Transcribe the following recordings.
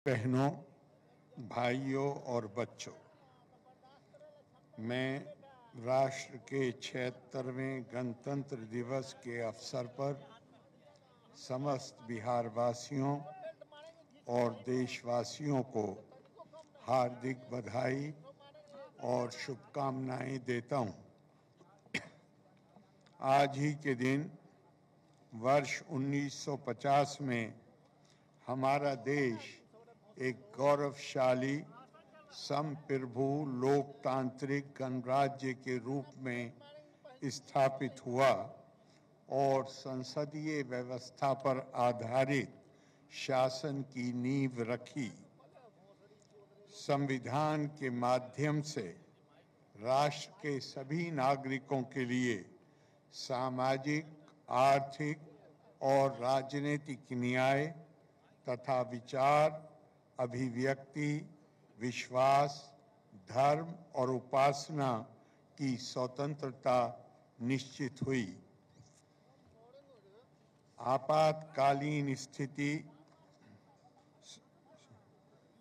बहनों, भाइयों और बच्चों, मैं राष्ट्र के 76वें गणतंत्र दिवस के अवसर पर समस्त बिहार वासियों और देशवासियों को हार्दिक बधाई और शुभकामनाएं देता हूं। आज ही के दिन वर्ष 1950 में हमारा देश एक गौरवशाली संप्रभु लोकतांत्रिक गणराज्य के रूप में स्थापित हुआ और संसदीय व्यवस्था पर आधारित शासन की नींव रखी। संविधान के माध्यम से राष्ट्र के सभी नागरिकों के लिए सामाजिक, आर्थिक और राजनीतिक न्याय तथा विचार, अभिव्यक्ति, विश्वास, धर्म और उपासना की स्वतंत्रता निश्चित हुई। आपातकालीन स्थिति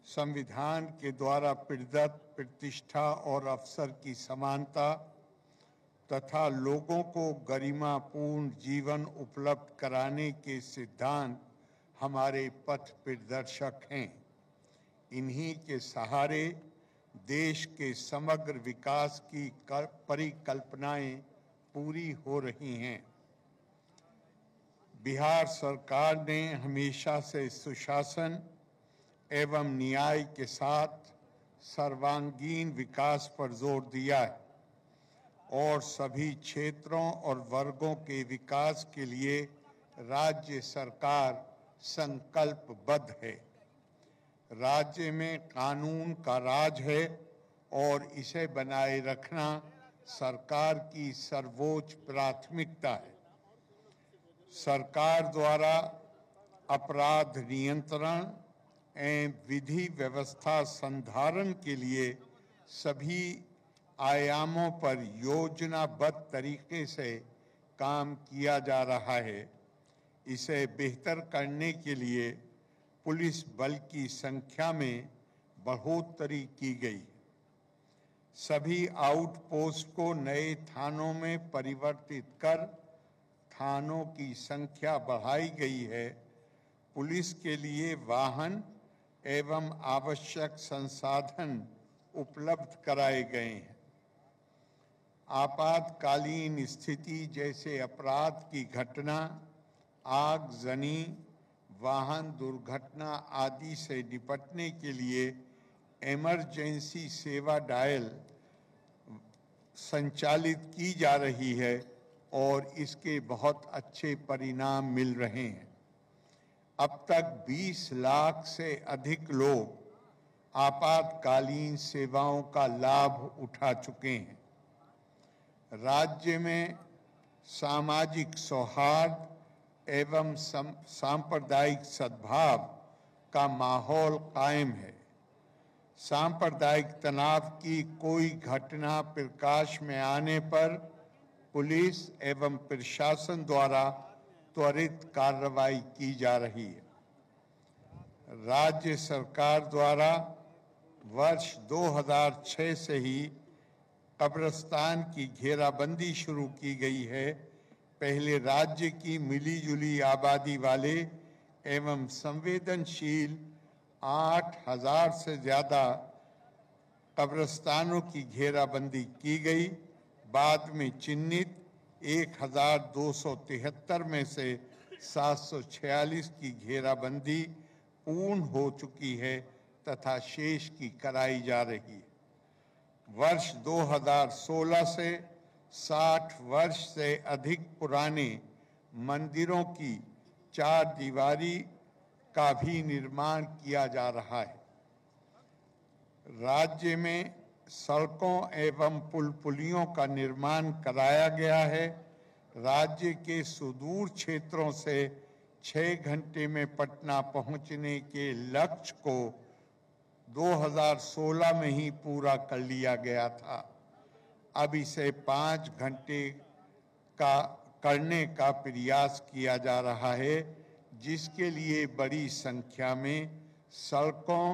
संविधान के द्वारा प्रदत्त प्रतिष्ठा और अवसर की समानता तथा लोगों को गरिमापूर्ण जीवन उपलब्ध कराने के सिद्धांत हमारे पथ प्रदर्शक हैं। इन्हीं के सहारे देश के समग्र विकास की परिकल्पनाएं पूरी हो रही हैं। बिहार सरकार ने हमेशा से सुशासन एवं न्याय के साथ सर्वांगीण विकास पर जोर दिया है और सभी क्षेत्रों और वर्गों के विकास के लिए राज्य सरकार संकल्पबद्ध है। राज्य में कानून का राज है और इसे बनाए रखना सरकार की सर्वोच्च प्राथमिकता है। सरकार द्वारा अपराध नियंत्रण एवं विधि व्यवस्था संधारण के लिए सभी आयामों पर योजनाबद्ध तरीके से काम किया जा रहा है। इसे बेहतर करने के लिए पुलिस बल की संख्या में बढ़ोतरी की गई। सभी आउटपोस्ट को नए थानों में परिवर्तित कर थानों की संख्या बढ़ाई गई है। पुलिस के लिए वाहन एवं आवश्यक संसाधन उपलब्ध कराए गए हैं। आपातकालीन स्थिति जैसे अपराध की घटना, आगजनी, वाहन दुर्घटना आदि से निपटने के लिए इमरजेंसी सेवा डायल संचालित की जा रही है और इसके बहुत अच्छे परिणाम मिल रहे हैं। अब तक 20 लाख से अधिक लोग आपातकालीन सेवाओं का लाभ उठा चुके हैं। राज्य में सामाजिक सौहार्द एवं सांप्रदायिक सद्भाव का माहौल कायम है। सांप्रदायिक तनाव की कोई घटना प्रकाश में आने पर पुलिस एवं प्रशासन द्वारा त्वरित कार्रवाई की जा रही है। राज्य सरकार द्वारा वर्ष 2006 से ही कब्रिस्तान की घेराबंदी शुरू की गई है। पहले राज्य की मिलीजुली आबादी वाले एवं संवेदनशील 8,000 से ज़्यादा कब्रिस्तानों की घेराबंदी की गई। बाद में चिन्हित 1,273 में से 746 की घेराबंदी पूर्ण हो चुकी है तथा शेष की कराई जा रही है। वर्ष 2016 से 60 वर्ष से अधिक पुराने मंदिरों की 4 दीवारी का भी निर्माण किया जा रहा है। राज्य में सड़कों एवं पुलियों का निर्माण कराया गया है। राज्य के सुदूर क्षेत्रों से 6 घंटे में पटना पहुंचने के लक्ष्य को 2016 में ही पूरा कर लिया गया था। अब इसे 5 घंटे का करने का प्रयास किया जा रहा है, जिसके लिए बड़ी संख्या में सड़कों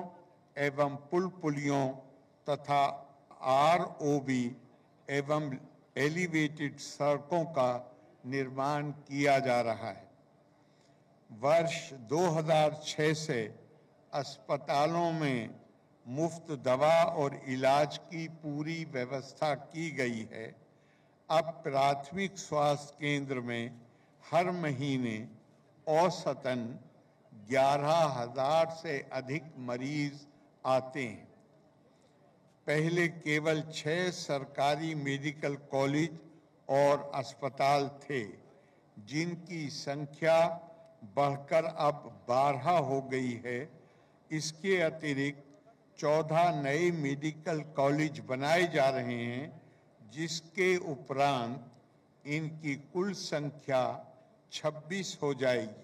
एवं पुल पुलियों तथा आरओबी एवं एलिवेटेड सड़कों का निर्माण किया जा रहा है। वर्ष 2006 से अस्पतालों में मुफ्त दवा और इलाज की पूरी व्यवस्था की गई है। अब प्राथमिक स्वास्थ्य केंद्र में हर महीने औसतन 11,000 से अधिक मरीज आते हैं। पहले केवल 6 सरकारी मेडिकल कॉलेज और अस्पताल थे, जिनकी संख्या बढ़कर अब 12 हो गई है। इसके अतिरिक्त 14 नए मेडिकल कॉलेज बनाए जा रहे हैं, जिसके उपरांत इनकी कुल संख्या 26 हो जाएगी।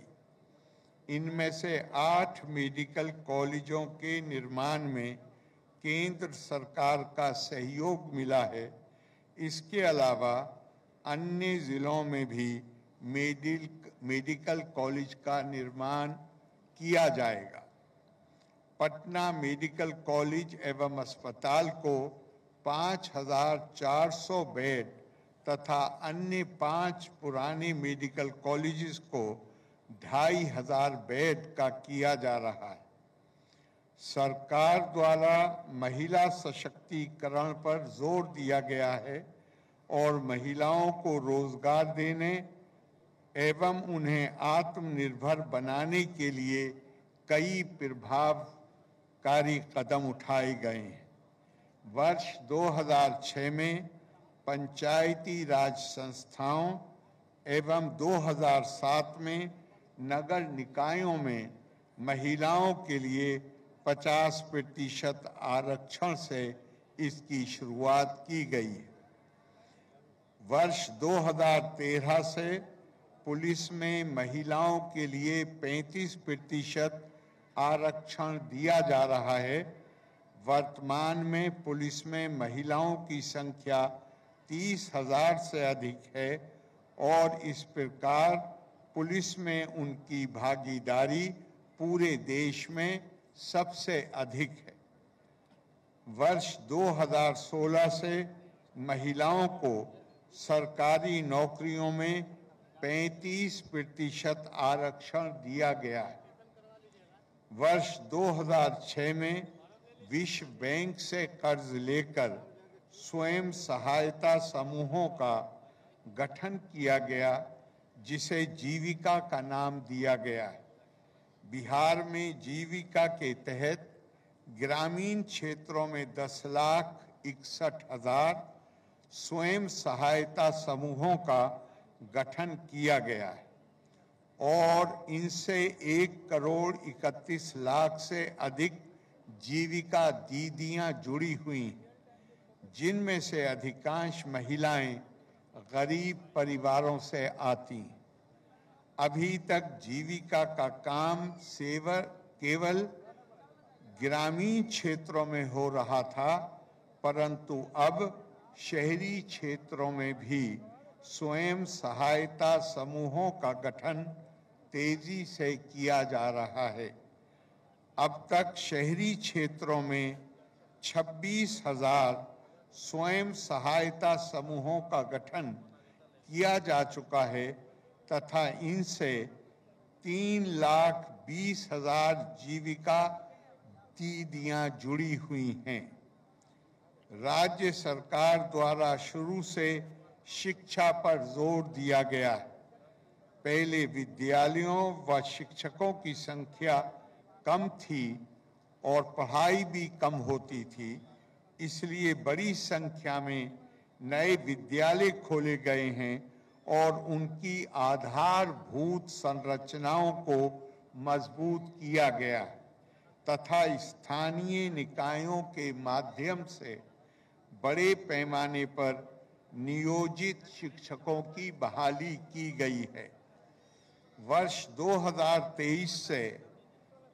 इनमें से 8 मेडिकल कॉलेजों के निर्माण में केंद्र सरकार का सहयोग मिला है। इसके अलावा अन्य जिलों में भी मेडिकल कॉलेज का निर्माण किया जाएगा। पटना मेडिकल कॉलेज एवं अस्पताल को 5,400 बेड तथा अन्य 5 पुराने मेडिकल कॉलेजेस को 2,500 बेड का किया जा रहा है। सरकार द्वारा महिला सशक्तिकरण पर जोर दिया गया है और महिलाओं को रोजगार देने एवं उन्हें आत्मनिर्भर बनाने के लिए कई प्रभावकारी कदम उठाए गए हैं। वर्ष 2006 में पंचायती राज संस्थाओं एवं 2007 में नगर निकायों में महिलाओं के लिए 50% आरक्षण से इसकी शुरुआत की गई है। वर्ष 2013 से पुलिस में महिलाओं के लिए 35% आरक्षण दिया जा रहा है। वर्तमान में पुलिस में महिलाओं की संख्या 30,000 से अधिक है और इस प्रकार पुलिस में उनकी भागीदारी पूरे देश में सबसे अधिक है। वर्ष 2016 से महिलाओं को सरकारी नौकरियों में 35% आरक्षण दिया गया है। वर्ष 2006 में विश्व बैंक से कर्ज लेकर स्वयं सहायता समूहों का गठन किया गया, जिसे जीविका का नाम दिया गया है। बिहार में जीविका के तहत ग्रामीण क्षेत्रों में 10,61,000 स्वयं सहायता समूहों का गठन किया गया है और इनसे 1,31,00,000 से अधिक जीविका दीदियां जुड़ी हुई हैं, जिनमें से अधिकांश महिलाएं गरीब परिवारों से आती हैं। अभी तक जीविका का काम केवल ग्रामीण क्षेत्रों में हो रहा था, परंतु अब शहरी क्षेत्रों में भी स्वयं सहायता समूहों का गठन तेजी से किया जा रहा है। अब तक शहरी क्षेत्रों में 26,000 स्वयं सहायता समूहों का गठन किया जा चुका है तथा इनसे 3,20,000 जीविका दीदियां जुड़ी हुई हैं। राज्य सरकार द्वारा शुरू से शिक्षा पर जोर दिया गया है। पहले विद्यालयों व शिक्षकों की संख्या कम थी और पढ़ाई भी कम होती थी, इसलिए बड़ी संख्या में नए विद्यालय खोले गए हैं और उनकी आधारभूत संरचनाओं को मजबूत किया गया तथा स्थानीय निकायों के माध्यम से बड़े पैमाने पर नियोजित शिक्षकों की बहाली की गई है। वर्ष 2023 से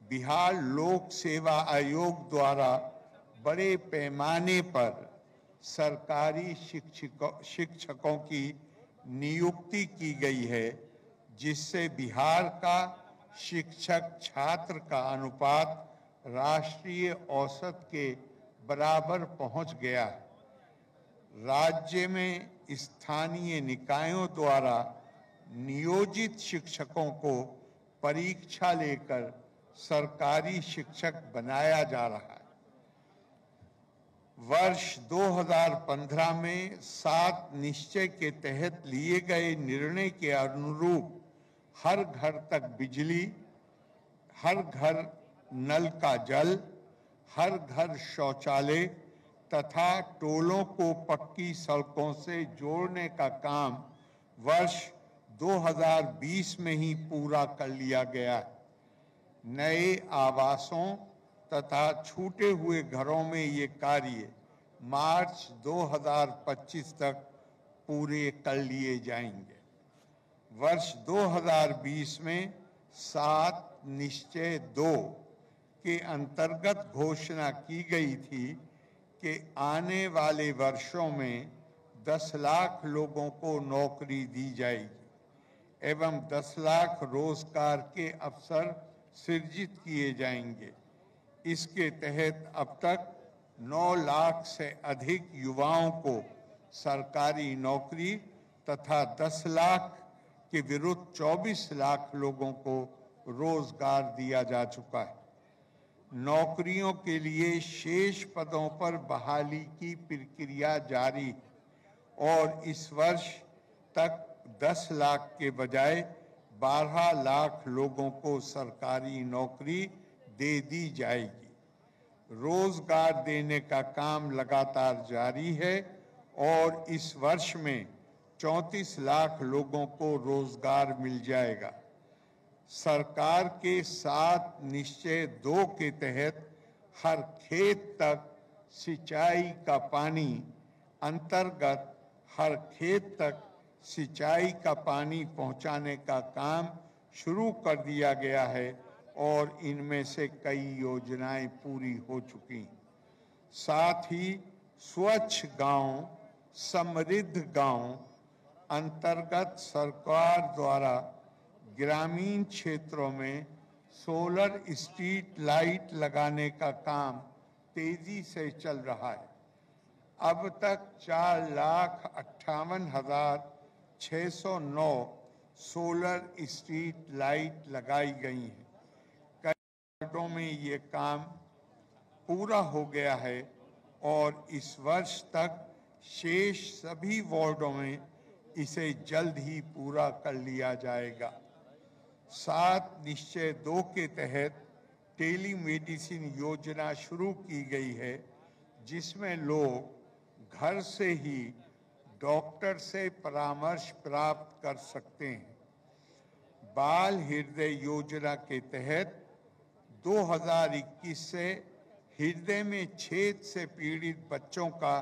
बिहार लोक सेवा आयोग द्वारा बड़े पैमाने पर सरकारी शिक्षकों की नियुक्ति की गई है, जिससे बिहार का शिक्षक छात्र का अनुपात राष्ट्रीय औसत के बराबर पहुंच गया है। राज्य में स्थानीय निकायों द्वारा नियोजित शिक्षकों को परीक्षा लेकर सरकारी शिक्षक बनाया जा रहा है। वर्ष 2015 में 7 निश्चय के तहत लिए गए निर्णय के अनुरूप हर घर तक बिजली, हर घर नल का जल, हर घर शौचालय तथा टोलों को पक्की सड़कों से जोड़ने का काम वर्ष 2020 में ही पूरा कर लिया गया है। नए आवासों तथा छूटे हुए घरों में ये कार्य मार्च 2025 तक पूरे कर लिए जाएंगे। वर्ष 2020 में 7 निश्चय 2 के अंतर्गत घोषणा की गई थी कि आने वाले वर्षों में 10 लाख लोगों को नौकरी दी जाएगी एवं 10 लाख रोजगार के अवसर सृजित किए जाएंगे। इसके तहत अब तक 9 लाख से अधिक युवाओं को सरकारी नौकरी तथा 10 लाख के विरुद्ध 24 लाख लोगों को रोजगार दिया जा चुका है। नौकरियों के लिए शेष पदों पर बहाली की प्रक्रिया जारी है और इस वर्ष तक 10 लाख के बजाय 12 लाख लोगों को सरकारी नौकरी दे दी जाएगी। रोजगार देने का काम लगातार जारी है और इस वर्ष में 34 लाख लोगों को रोजगार मिल जाएगा। सरकार के 7 निश्चय 2 के तहत हर खेत तक सिंचाई का पानी अंतर्गत हर खेत तक सिंचाई का पानी पहुंचाने का काम शुरू कर दिया गया है और इनमें से कई योजनाएं पूरी हो चुकी हैं। साथ ही स्वच्छ गांव, समृद्ध गांव अंतर्गत सरकार द्वारा ग्रामीण क्षेत्रों में सोलर स्ट्रीट लाइट लगाने का काम तेजी से चल रहा है। अब तक 4,58,609 सोलर स्ट्रीट लाइट लगाई गई हैं। कई वार्डों में ये काम पूरा हो गया है और इस वर्ष तक शेष सभी वार्डों में इसे जल्द ही पूरा कर लिया जाएगा। 7 निश्चय 2 के तहत टेलीमेडिसिन योजना शुरू की गई है, जिसमें लोग घर से ही डॉक्टर से परामर्श प्राप्त कर सकते हैं। बाल हृदय योजना के तहत 2021 से हृदय में छेद से पीड़ित बच्चों का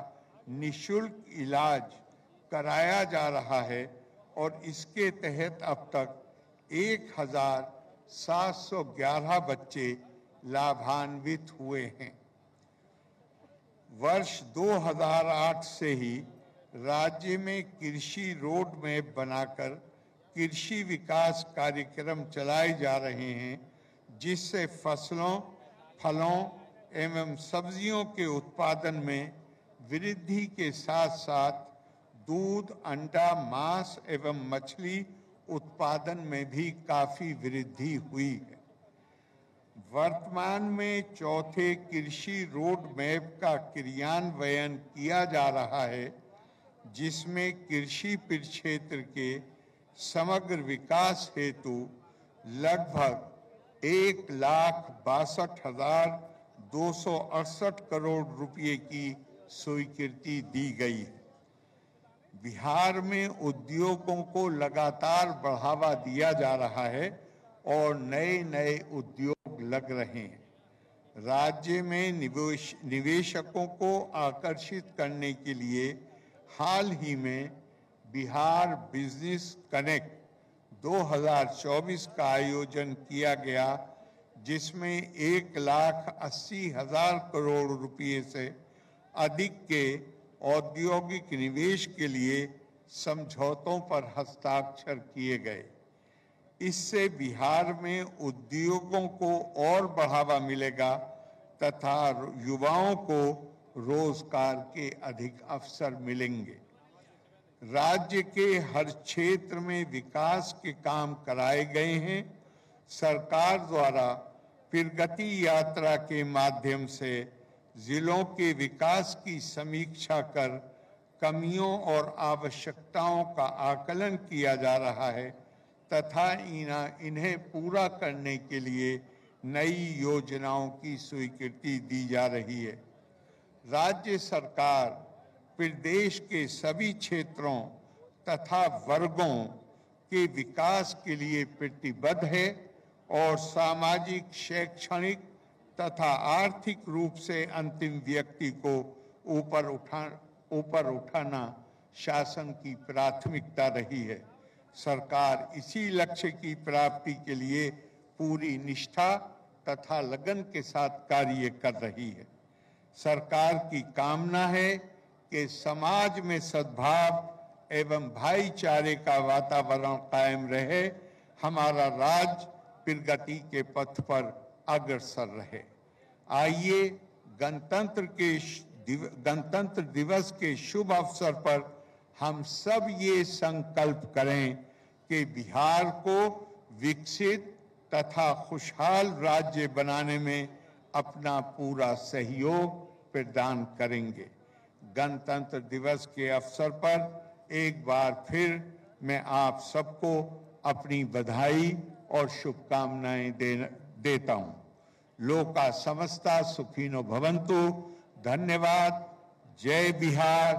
निःशुल्क इलाज कराया जा रहा है और इसके तहत अब तक 1,711 बच्चे लाभान्वित हुए हैं। वर्ष 2008 से ही राज्य में कृषि रोड मैप बनाकर कृषि विकास कार्यक्रम चलाए जा रहे हैं, जिससे फसलों, फलों एवं सब्जियों के उत्पादन में वृद्धि के साथ साथ दूध, अंडा, मांस एवं मछली उत्पादन में भी काफी वृद्धि हुई है। वर्तमान में चौथे कृषि रोड मैप का क्रियान्वयन किया जा रहा है, जिसमें कृषि प्रक्षेत्र के समग्र विकास हेतु लगभग 1,62,268 करोड़ रुपए की स्वीकृति दी गई है। बिहार में उद्योगों को लगातार बढ़ावा दिया जा रहा है और नए नए उद्योग लग रहे हैं। राज्य में निवेशकों को आकर्षित करने के लिए हाल ही में बिहार बिजनेस कनेक्ट 2024 का आयोजन किया गया, जिसमें 1,80,000 करोड़ रुपए से अधिक के औद्योगिक निवेश के लिए समझौतों पर हस्ताक्षर किए गए। इससे बिहार में उद्योगों को और बढ़ावा मिलेगा तथा युवाओं को रोजगार के अधिक अवसर मिलेंगे। राज्य के हर क्षेत्र में विकास के काम कराए गए हैं। सरकार द्वारा प्रगति यात्रा के माध्यम से जिलों के विकास की समीक्षा कर कमियों और आवश्यकताओं का आकलन किया जा रहा है तथा इन्हें पूरा करने के लिए नई योजनाओं की स्वीकृति दी जा रही है। राज्य सरकार प्रदेश के सभी क्षेत्रों तथा वर्गों के विकास के लिए प्रतिबद्ध है और सामाजिक, शैक्षणिक तथा आर्थिक रूप से अंतिम व्यक्ति को ऊपर उठाना शासन की प्राथमिकता रही है। सरकार इसी लक्ष्य की प्राप्ति के लिए पूरी निष्ठा तथा लगन के साथ कार्य कर रही है। सरकार की कामना है कि समाज में सद्भाव एवं भाईचारे का वातावरण कायम रहे, हमारा राज्य प्रगति के पथ पर अग्रसर रहे। आइए गणतंत्र दिवस के शुभ अवसर पर हम सब ये संकल्प करें कि बिहार को विकसित तथा खुशहाल राज्य बनाने में अपना पूरा सहयोग प्रदान करेंगे। गणतंत्र दिवस के अवसर पर एक बार फिर मैं आप सबको अपनी बधाई और शुभकामनाएं देता हूं। लोका समस्ता सुखिनो भवन्तु। धन्यवाद। जय बिहार।